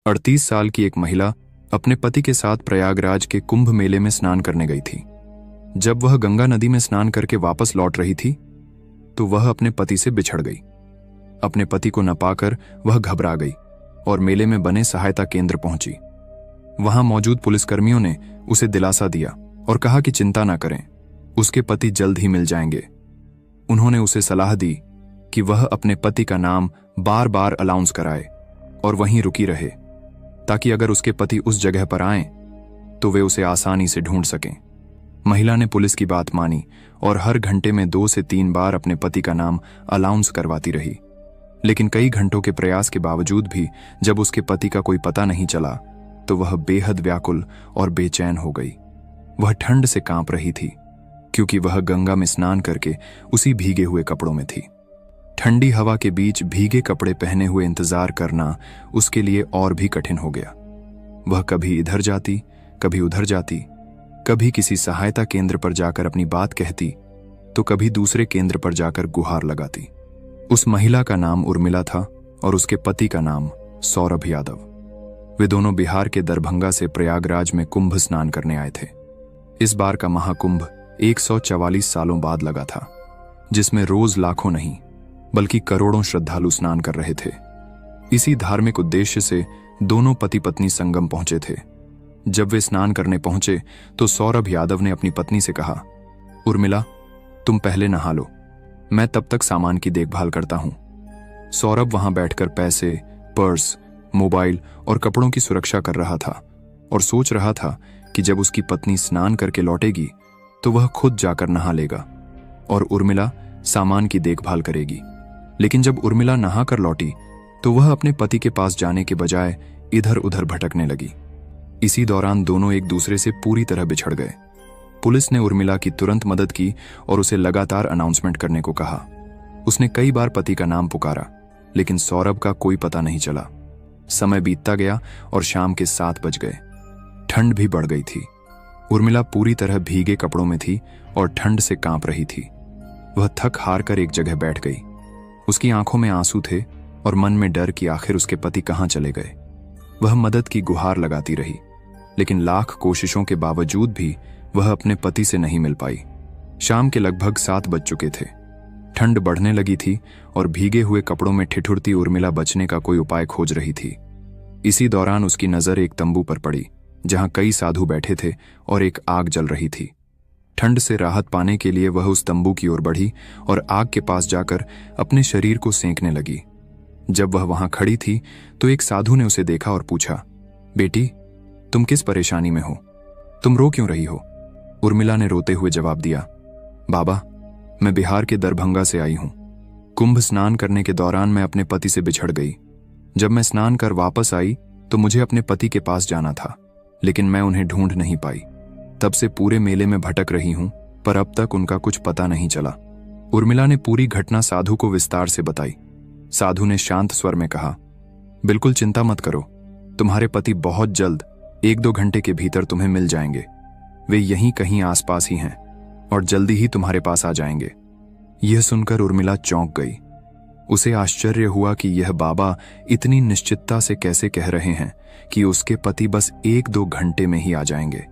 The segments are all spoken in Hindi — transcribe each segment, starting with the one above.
38 साल की एक महिला अपने पति के साथ प्रयागराज के कुंभ मेले में स्नान करने गई थी। जब वह गंगा नदी में स्नान करके वापस लौट रही थी तो वह अपने पति से बिछड़ गई। अपने पति को न पाकर वह घबरा गई और मेले में बने सहायता केंद्र पहुंची। वहां मौजूद पुलिसकर्मियों ने उसे दिलासा दिया और कहा कि चिंता न करें, उसके पति जल्द ही मिल जाएंगे। उन्होंने उसे सलाह दी कि वह अपने पति का नाम बार बार अनाउंस कराए और वहीं रुकी रहे, ताकि अगर उसके पति उस जगह पर आएं तो वे उसे आसानी से ढूंढ सकें। महिला ने पुलिस की बात मानी और हर घंटे में 2 से 3 बार अपने पति का नाम अनाउंस करवाती रही। लेकिन कई घंटों के प्रयास के बावजूद भी जब उसके पति का कोई पता नहीं चला तो वह बेहद व्याकुल और बेचैन हो गई। वह ठंड से कांप रही थी क्योंकि वह गंगा में स्नान करके उसी भीगे हुए कपड़ों में थी। ठंडी हवा के बीच भीगे कपड़े पहने हुए इंतजार करना उसके लिए और भी कठिन हो गया। वह कभी इधर जाती, कभी उधर जाती, कभी किसी सहायता केंद्र पर जाकर अपनी बात कहती तो कभी दूसरे केंद्र पर जाकर गुहार लगाती। उस महिला का नाम उर्मिला था और उसके पति का नाम सौरभ यादव। वे दोनों बिहार के दरभंगा से प्रयागराज में कुंभ स्नान करने आए थे। इस बार का महाकुंभ 144 सालों बाद लगा था, जिसमें रोज लाखों नहीं बल्कि करोड़ों श्रद्धालु स्नान कर रहे थे। इसी धार्मिक उद्देश्य से दोनों पति पत्नी संगम पहुंचे थे। जब वे स्नान करने पहुंचे तो सौरभ यादव ने अपनी पत्नी से कहा, उर्मिला, तुम पहले नहा लो, मैं तब तक सामान की देखभाल करता हूं। सौरभ वहां बैठकर पैसे, पर्स, मोबाइल और कपड़ों की सुरक्षा कर रहा था और सोच रहा था कि जब उसकी पत्नी स्नान करके लौटेगी तो वह खुद जाकर नहा लेगा और उर्मिला सामान की देखभाल करेगी। लेकिन जब उर्मिला नहा कर लौटी तो वह अपने पति के पास जाने के बजाय इधर उधर भटकने लगी। इसी दौरान दोनों एक दूसरे से पूरी तरह बिछड़ गए। पुलिस ने उर्मिला की तुरंत मदद की और उसे लगातार अनाउंसमेंट करने को कहा। उसने कई बार पति का नाम पुकारा लेकिन सौरभ का कोई पता नहीं चला। समय बीतता गया और शाम के 7 बज गए। ठंड भी बढ़ गई थी। उर्मिला पूरी तरह भीगे कपड़ों में थी और ठंड से कांप रही थी। वह थक हार कर एक जगह बैठ गई। उसकी आंखों में आंसू थे और मन में डर कि आखिर उसके पति कहां चले गए। वह मदद की गुहार लगाती रही लेकिन लाख कोशिशों के बावजूद भी वह अपने पति से नहीं मिल पाई। शाम के लगभग 7 बज चुके थे। ठंड बढ़ने लगी थी और भीगे हुए कपड़ों में ठिठुरती उर्मिला बचने का कोई उपाय खोज रही थी। इसी दौरान उसकी नजर एक तंबू पर पड़ी जहां कई साधु बैठे थे और एक आग जल रही थी। ठंड से राहत पाने के लिए वह उस तंबू की ओर बढ़ी और आग के पास जाकर अपने शरीर को सेंकने लगी। जब वह वहां खड़ी थी तो एक साधु ने उसे देखा और पूछा, बेटी, तुम किस परेशानी में हो? तुम रो क्यों रही हो? उर्मिला ने रोते हुए जवाब दिया, बाबा, मैं बिहार के दरभंगा से आई हूं। कुंभ स्नान करने के दौरान मैं अपने पति से बिछड़ गई। जब मैं स्नान कर वापस आई तो मुझे अपने पति के पास जाना था, लेकिन मैं उन्हें ढूंढ नहीं पाई। तब से पूरे मेले में भटक रही हूं, पर अब तक उनका कुछ पता नहीं चला। उर्मिला ने पूरी घटना साधु को विस्तार से बताई। साधु ने शांत स्वर में कहा, बिल्कुल चिंता मत करो, तुम्हारे पति बहुत जल्द 1-2 घंटे के भीतर तुम्हें मिल जाएंगे। वे यहीं कहीं आसपास ही हैं और जल्दी ही तुम्हारे पास आ जाएंगे। यह सुनकर उर्मिला चौंक गई। उसे आश्चर्य हुआ कि यह बाबा इतनी निश्चितता से कैसे कह रहे हैं कि उसके पति बस 1-2 घंटे में ही आ जाएंगे।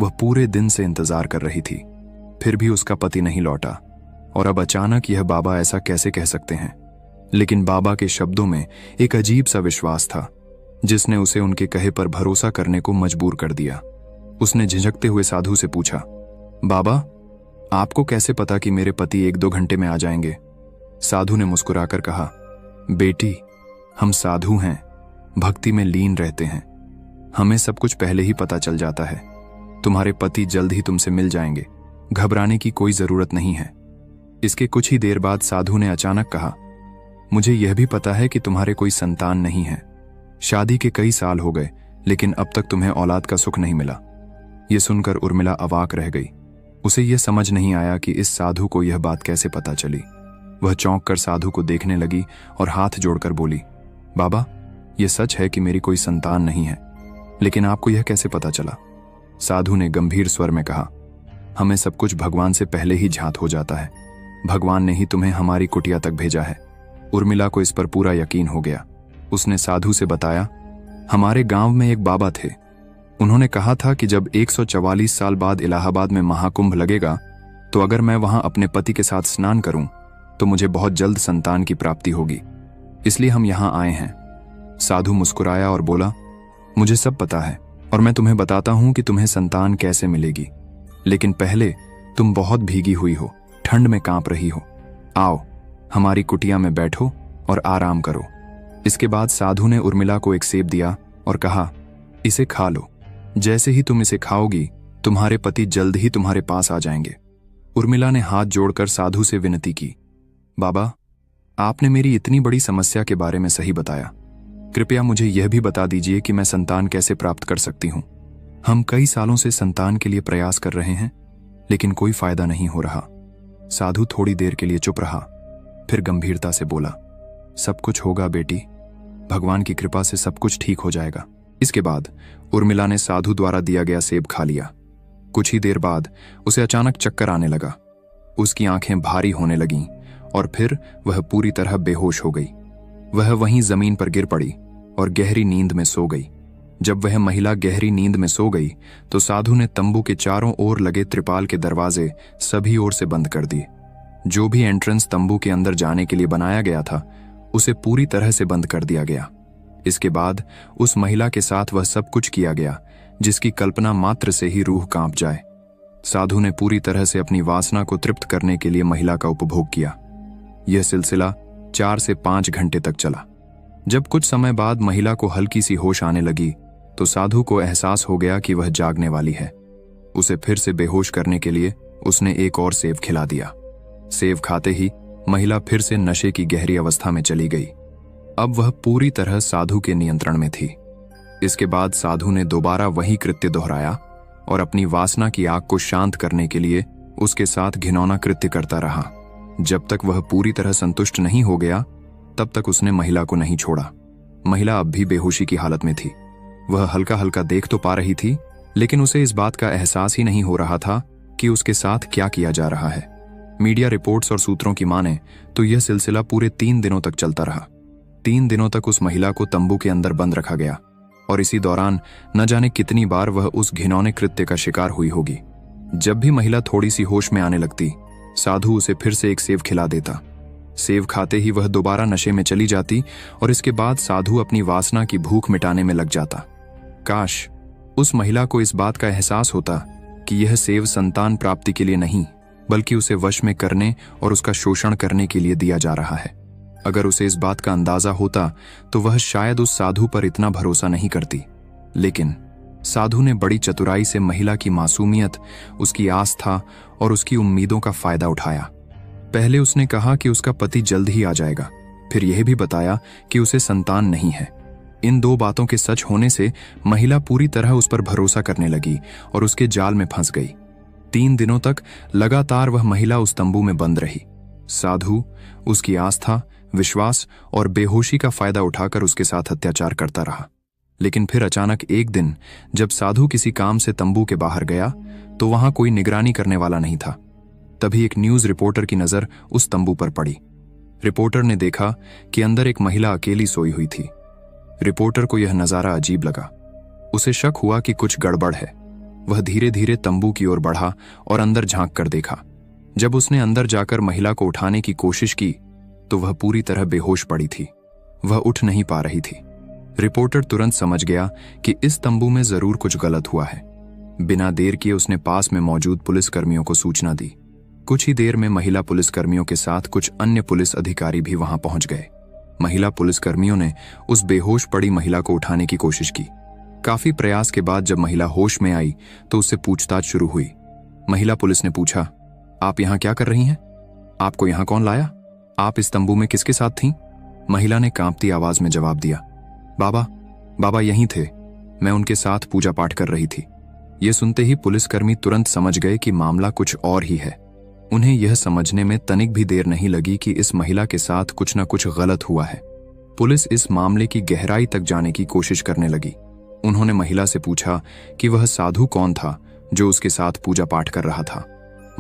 वह पूरे दिन से इंतजार कर रही थी, फिर भी उसका पति नहीं लौटा और अब अचानक यह बाबा ऐसा कैसे कह सकते हैं। लेकिन बाबा के शब्दों में एक अजीब सा विश्वास था जिसने उसे उनके कहे पर भरोसा करने को मजबूर कर दिया। उसने झिझकते हुए साधु से पूछा, बाबा, आपको कैसे पता कि मेरे पति 1-2 घंटे में आ जाएंगे? साधु ने मुस्कुराकर कहा, बेटी, हम साधु हैं, भक्ति में लीन रहते हैं, हमें सब कुछ पहले ही पता चल जाता है। तुम्हारे पति जल्द ही तुमसे मिल जाएंगे, घबराने की कोई जरूरत नहीं है। इसके कुछ ही देर बाद साधु ने अचानक कहा, मुझे यह भी पता है कि तुम्हारे कोई संतान नहीं है। शादी के कई साल हो गए लेकिन अब तक तुम्हें औलाद का सुख नहीं मिला। यह सुनकर उर्मिला अवाक रह गई। उसे यह समझ नहीं आया कि इस साधु को यह बात कैसे पता चली। वह चौंक कर साधु को देखने लगी और हाथ जोड़कर बोली, बाबा, यह सच है कि मेरी कोई संतान नहीं है, लेकिन आपको यह कैसे पता चला? साधु ने गंभीर स्वर में कहा, हमें सब कुछ भगवान से पहले ही ज्ञात हो जाता है। भगवान ने ही तुम्हें हमारी कुटिया तक भेजा है। उर्मिला को इस पर पूरा यकीन हो गया। उसने साधु से बताया, हमारे गांव में एक बाबा थे। उन्होंने कहा था कि जब 144 साल बाद इलाहाबाद में महाकुंभ लगेगा तो अगर मैं वहां अपने पति के साथ स्नान करूं तो मुझे बहुत जल्द संतान की प्राप्ति होगी, इसलिए हम यहां आए हैं। साधु मुस्कुराया और बोला, मुझे सब पता है और मैं तुम्हें बताता हूं कि तुम्हें संतान कैसे मिलेगी, लेकिन पहले तुम बहुत भीगी हुई हो, ठंड में कांप रही हो। आओ हमारी कुटिया में बैठो और आराम करो। इसके बाद साधु ने उर्मिला को एक सेब दिया और कहा, इसे खा लो। जैसे ही तुम इसे खाओगी तुम्हारे पति जल्द ही तुम्हारे पास आ जाएंगे। उर्मिला ने हाथ जोड़कर साधु से विनती की, बाबा, आपने मेरी इतनी बड़ी समस्या के बारे में सही बताया। कृपया मुझे यह भी बता दीजिए कि मैं संतान कैसे प्राप्त कर सकती हूँ। हम कई सालों से संतान के लिए प्रयास कर रहे हैं, लेकिन कोई फायदा नहीं हो रहा। साधु थोड़ी देर के लिए चुप रहा, फिर गंभीरता से बोला, सब कुछ होगा बेटी, भगवान की कृपा से सब कुछ ठीक हो जाएगा। इसके बाद उर्मिला ने साधु द्वारा दिया गया सेब खा लिया। कुछ ही देर बाद उसे अचानक चक्कर आने लगा, उसकी आंखें भारी होने लगीं और फिर वह पूरी तरह बेहोश हो गई। वह वहीं जमीन पर गिर पड़ी और गहरी नींद में सो गई। जब वह महिला गहरी नींद में सो गई तो साधु ने तंबू के चारों ओर लगे त्रिपाल के दरवाजे सभी ओर से बंद कर दिए। जो भी एंट्रेंस तंबू के अंदर जाने के लिए बनाया गया था उसे पूरी तरह से बंद कर दिया गया। इसके बाद उस महिला के साथ वह सब कुछ किया गया जिसकी कल्पना मात्र से ही रूह कांप जाए। साधु ने पूरी तरह से अपनी वासना को तृप्त करने के लिए महिला का उपभोग किया। यह सिलसिला 4 से 5 घंटे तक चला। जब कुछ समय बाद महिला को हल्की सी होश आने लगी तो साधु को एहसास हो गया कि वह जागने वाली है। उसे फिर से बेहोश करने के लिए उसने एक और सेब खिला दिया। सेब खाते ही महिला फिर से नशे की गहरी अवस्था में चली गई। अब वह पूरी तरह साधु के नियंत्रण में थी। इसके बाद साधु ने दोबारा वही कृत्य दोहराया और अपनी वासना की आग को शांत करने के लिए उसके साथ घिनौना कृत्य करता रहा। जब तक वह पूरी तरह संतुष्ट नहीं हो गया तब तक उसने महिला को नहीं छोड़ा। महिला अब भी बेहोशी की हालत में थी। वह हल्का हल्का देख तो पा रही थी, लेकिन उसे इस बात का एहसास ही नहीं हो रहा था कि उसके साथ क्या किया जा रहा है। मीडिया रिपोर्ट्स और सूत्रों की माने तो यह सिलसिला पूरे 3 दिनों तक चलता रहा। 3 दिनों तक उस महिला को तंबू के अंदर बंद रखा गया और इसी दौरान न जाने कितनी बार वह उस घिनौने कृत्य का शिकार हुई होगी। जब भी महिला थोड़ी सी होश में आने लगती, साधु उसे फिर से एक सेब खिला देता। सेब खाते ही वह दोबारा नशे में चली जाती और इसके बाद साधु अपनी वासना की भूख मिटाने में लग जाता। काश उस महिला को इस बात का एहसास होता कि यह सेब संतान प्राप्ति के लिए नहीं बल्कि उसे वश में करने और उसका शोषण करने के लिए दिया जा रहा है। अगर उसे इस बात का अंदाजा होता तो वह शायद उस साधु पर इतना भरोसा नहीं करती। लेकिन साधु ने बड़ी चतुराई से महिला की मासूमियत, उसकी आस्था और उसकी उम्मीदों का फायदा उठाया। पहले उसने कहा कि उसका पति जल्द ही आ जाएगा, फिर यह भी बताया कि उसे संतान नहीं है। इन 2 बातों के सच होने से महिला पूरी तरह उस पर भरोसा करने लगी और उसके जाल में फंस गई। 3 दिनों तक लगातार वह महिला उस तंबू में बंद रही। साधु उसकी आस्था, विश्वास और बेहोशी का फायदा उठाकर उसके साथ अत्याचार करता रहा। लेकिन फिर अचानक एक दिन जब साधु किसी काम से तंबू के बाहर गया तो वहां कोई निगरानी करने वाला नहीं था। तभी एक न्यूज रिपोर्टर की नजर उस तंबू पर पड़ी। रिपोर्टर ने देखा कि अंदर एक महिला अकेली सोई हुई थी। रिपोर्टर को यह नजारा अजीब लगा। उसे शक हुआ कि कुछ गड़बड़ है। वह धीरे धीरे तंबू की ओर बढ़ा और अंदर झांक कर देखा। जब उसने अंदर जाकर महिला को उठाने की कोशिश की तो वह पूरी तरह बेहोश पड़ी थी। वह उठ नहीं पा रही थी। रिपोर्टर तुरंत समझ गया कि इस तंबू में जरूर कुछ गलत हुआ है। बिना देर किए उसने पास में मौजूद पुलिसकर्मियों को सूचना दी। कुछ ही देर में महिला पुलिसकर्मियों के साथ कुछ अन्य पुलिस अधिकारी भी वहां पहुंच गए। महिला पुलिसकर्मियों ने उस बेहोश पड़ी महिला को उठाने की कोशिश की। काफी प्रयास के बाद जब महिला होश में आई तो उससे पूछताछ शुरू हुई। महिला पुलिस ने पूछा, आप यहां क्या कर रही हैं? आपको यहां कौन लाया? आप इस तंबू में किसके साथ थीं? महिला ने कांपती आवाज में जवाब दिया, बाबा यहीं थे, मैं उनके साथ पूजा पाठ कर रही थी। यह सुनते ही पुलिसकर्मी तुरंत समझ गए कि मामला कुछ और ही है। उन्हें यह समझने में तनिक भी देर नहीं लगी कि इस महिला के साथ कुछ न कुछ गलत हुआ है। पुलिस इस मामले की गहराई तक जाने की कोशिश करने लगी। उन्होंने महिला से पूछा कि वह साधु कौन था जो उसके साथ पूजा पाठ कर रहा था।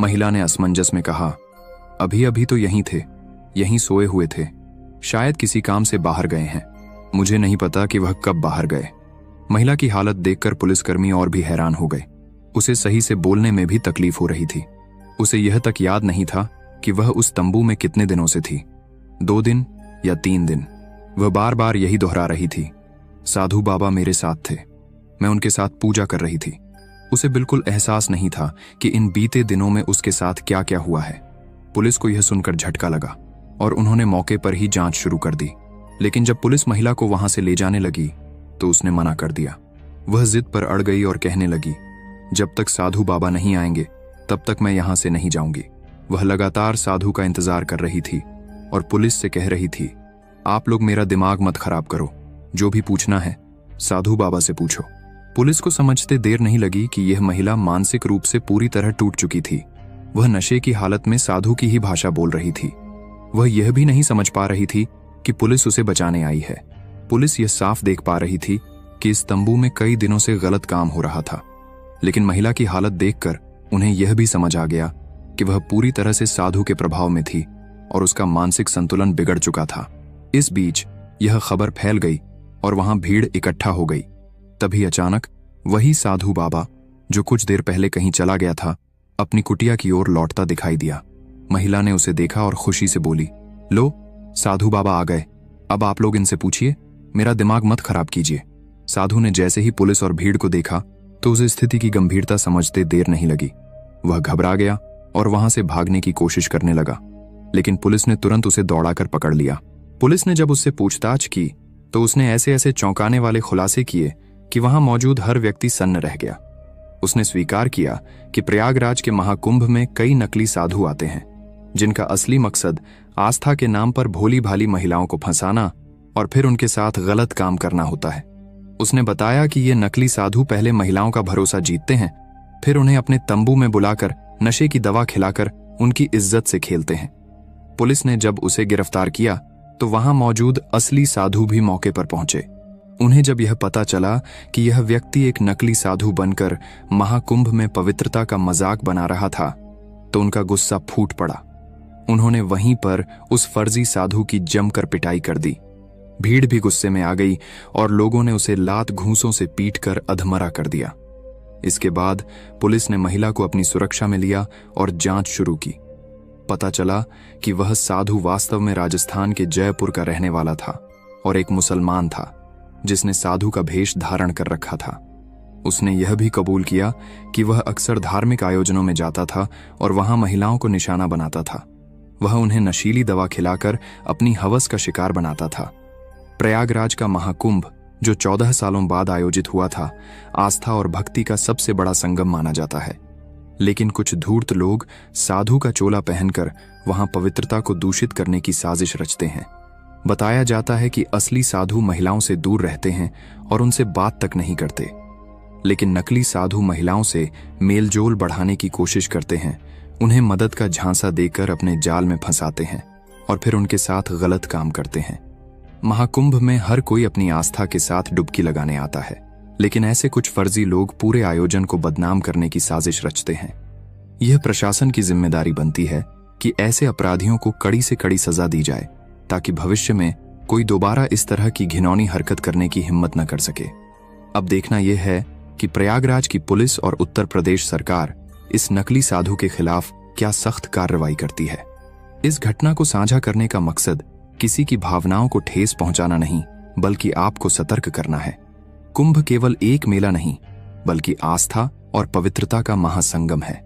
महिला ने असमंजस में कहा, अभी अभी तो यहीं थे, यहीं सोए हुए थे, शायद किसी काम से बाहर गए हैं, मुझे नहीं पता कि वह कब बाहर गए। महिला की हालत देखकर पुलिसकर्मी और भी हैरान हो गए। उसे सही से बोलने में भी तकलीफ हो रही थी। उसे यह तक याद नहीं था कि वह उस तंबू में कितने दिनों से थी, 2 दिन या 3 दिन। वह बार बार यही दोहरा रही थी, साधु बाबा मेरे साथ थे, मैं उनके साथ पूजा कर रही थी। उसे बिल्कुल एहसास नहीं था कि इन बीते दिनों में उसके साथ क्या क्या हुआ है। पुलिस को यह सुनकर झटका लगा और उन्होंने मौके पर ही जांच शुरू कर दी। लेकिन जब पुलिस महिला को वहां से ले जाने लगी तो उसने मना कर दिया। वह जिद पर अड़ गई और कहने लगी, जब तक साधु बाबा नहीं आएंगे तब तक मैं यहां से नहीं जाऊंगी। वह लगातार साधु का इंतजार कर रही थी और पुलिस से कह रही थी, आप लोग मेरा दिमाग मत खराब करो, जो भी पूछना है साधु बाबा से पूछो। पुलिस को समझते देर नहीं लगी कि यह महिला मानसिक रूप से पूरी तरह टूट चुकी थी। वह नशे की हालत में साधु की ही भाषा बोल रही थी। वह यह भी नहीं समझ पा रही थी कि पुलिस उसे बचाने आई है। पुलिस यह साफ देख पा रही थी कि इस तंबू में कई दिनों से गलत काम हो रहा था। लेकिन महिला की हालत देखकर उन्हें यह भी समझ आ गया कि वह पूरी तरह से साधु के प्रभाव में थी और उसका मानसिक संतुलन बिगड़ चुका था। इस बीच यह खबर फैल गई और वहां भीड़ इकट्ठा हो गई। तभी अचानक वही साधु बाबा जो कुछ देर पहले कहीं चला गया था, अपनी कुटिया की ओर लौटता दिखाई दिया। महिला ने उसे देखा और खुशी से बोली, लो साधु बाबा आ गए, अब आप लोग इनसे पूछिए, मेरा दिमाग मत खराब कीजिए। साधु ने जैसे ही पुलिस और भीड़ को देखा तो उसे स्थिति की गंभीरता समझते देर नहीं लगी। वह घबरा गया और वहां से भागने की कोशिश करने लगा, लेकिन पुलिस ने तुरंत उसे दौड़ाकर पकड़ लिया। पुलिस ने जब उससे पूछताछ की तो उसने ऐसे ऐसे चौंकाने वाले खुलासे किए कि वहां मौजूद हर व्यक्ति सन्न रह गया। उसने स्वीकार किया कि प्रयागराज के महाकुंभ में कई नकली साधु आते हैं, जिनका असली मकसद आस्था के नाम पर भोली भाली महिलाओं को फंसाना और फिर उनके साथ गलत काम करना होता है। उसने बताया कि ये नकली साधु पहले महिलाओं का भरोसा जीतते हैं, फिर उन्हें अपने तंबू में बुलाकर नशे की दवा खिलाकर उनकी इज्जत से खेलते हैं। पुलिस ने जब उसे गिरफ्तार किया तो वहां मौजूद असली साधु भी मौके पर पहुंचे। उन्हें जब यह पता चला कि यह व्यक्ति एक नकली साधु बनकर महाकुंभ में पवित्रता का मजाक बना रहा था तो उनका गुस्सा फूट पड़ा। उन्होंने वहीं पर उस फर्जी साधु की जमकर पिटाई कर दी। भीड़ भी गुस्से में आ गई और लोगों ने उसे लात घूंसों से पीटकर अधमरा कर दिया। इसके बाद पुलिस ने महिला को अपनी सुरक्षा में लिया और जांच शुरू की। पता चला कि वह साधु वास्तव में राजस्थान के जयपुर का रहने वाला था और एक मुसलमान था जिसने साधु का भेष धारण कर रखा था। उसने यह भी कबूल किया कि वह अक्सर धार्मिक आयोजनों में जाता था और वहां महिलाओं को निशाना बनाता था। वह उन्हें नशीली दवा खिलाकर अपनी हवस का शिकार बनाता था। प्रयागराज का महाकुंभ जो 14 सालों बाद आयोजित हुआ था, आस्था और भक्ति का सबसे बड़ा संगम माना जाता है। लेकिन कुछ धूर्त लोग साधु का चोला पहनकर वहां पवित्रता को दूषित करने की साजिश रचते हैं। बताया जाता है कि असली साधु महिलाओं से दूर रहते हैं और उनसे बात तक नहीं करते, लेकिन नकली साधु महिलाओं से मेलजोल बढ़ाने की कोशिश करते हैं, उन्हें मदद का झांसा देकर अपने जाल में फंसाते हैं और फिर उनके साथ गलत काम करते हैं। महाकुंभ में हर कोई अपनी आस्था के साथ डुबकी लगाने आता है, लेकिन ऐसे कुछ फर्जी लोग पूरे आयोजन को बदनाम करने की साजिश रचते हैं। यह प्रशासन की जिम्मेदारी बनती है कि ऐसे अपराधियों को कड़ी से कड़ी सजा दी जाए ताकि भविष्य में कोई दोबारा इस तरह की घिनौनी हरकत करने की हिम्मत न कर सके। अब देखना यह है कि प्रयागराज की पुलिस और उत्तर प्रदेश सरकार इस नकली साधु के खिलाफ क्या सख्त कार्रवाई करती है। इस घटना को साझा करने का मकसद किसी की भावनाओं को ठेस पहुंचाना नहीं, बल्कि आपको सतर्क करना है। कुंभ केवल एक मेला नहीं, बल्कि आस्था और पवित्रता का महासंगम है।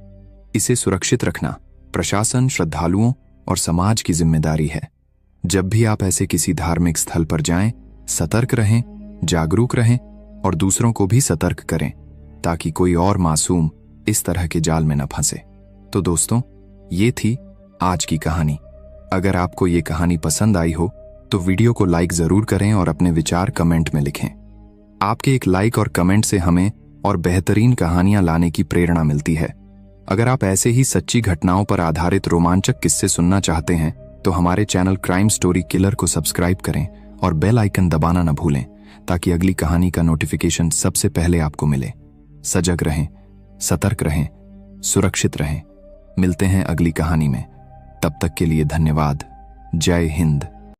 इसे सुरक्षित रखना प्रशासन, श्रद्धालुओं और समाज की जिम्मेदारी है। जब भी आप ऐसे किसी धार्मिक स्थल पर जाएं, सतर्क रहें, जागरूक रहें और दूसरों को भी सतर्क करें ताकि कोई और मासूम इस तरह के जाल में न फंसे। तो दोस्तों, ये थी आज की कहानी। अगर आपको ये कहानी पसंद आई हो तो वीडियो को लाइक जरूर करें और अपने विचार कमेंट में लिखें। आपके एक लाइक और कमेंट से हमें और बेहतरीन कहानियां लाने की प्रेरणा मिलती है। अगर आप ऐसे ही सच्ची घटनाओं पर आधारित रोमांचक किस्से सुनना चाहते हैं तो हमारे चैनल क्राइम स्टोरी किलर को सब्सक्राइब करें और बेल आइकन दबाना न भूलें ताकि अगली कहानी का नोटिफिकेशन सबसे पहले आपको मिले। सजग रहें, सतर्क रहें, सुरक्षित रहें। मिलते हैं अगली कहानी में। तब तक के लिए धन्यवाद। जय हिंद।